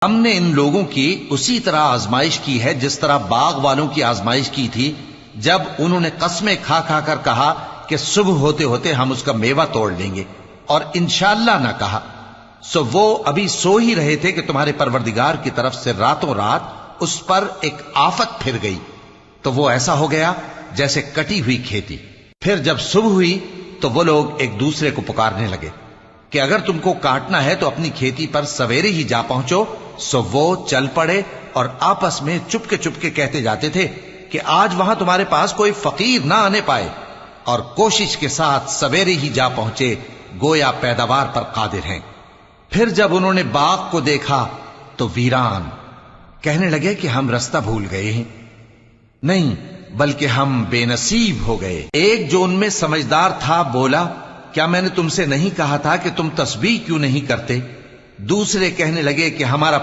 ہم نے ان لوگوں کی اسی طرح آزمائش کی ہے جس طرح باغ والوں کی آزمائش کی تھی جب انہوں نے قسمیں کھا کھا کر کہا کہ صبح ہوتے ہوتے ہم اس کا میوہ توڑ لیں گے، اور انشاءاللہ نہ کہا۔ سو وہ ابھی سو ہی رہے تھے کہ تمہارے پروردگار کی طرف سے راتوں رات اس پر ایک آفت پھر گئی، تو وہ ایسا ہو گیا جیسے کٹی ہوئی کھیتی۔ پھر جب صبح ہوئی تو وہ لوگ ایک دوسرے کو پکارنے لگے کہ اگر تم کو کاٹنا ہے تو اپنی کھیتی پر سویرے ہی جا پہنچو۔ سو وہ چل پڑے اور آپس میں چپکے کہتے جاتے تھے کہ آج وہاں تمہارے پاس کوئی فقیر نہ آنے پائے، اور کوشش کے ساتھ سویرے ہی جا پہنچے، گویا پیداوار پر قادر ہیں۔ پھر جب انہوں نے باغ کو دیکھا تو ویران، کہنے لگے کہ ہم رستہ بھول گئے ہیں، نہیں بلکہ ہم بے نصیب ہو گئے۔ ایک جو ان میں سمجھدار تھا بولا، کیا میں نے تم سے نہیں کہا تھا کہ تم تسبیح کیوں نہیں کرتے؟ دوسرے کہنے لگے کہ ہمارا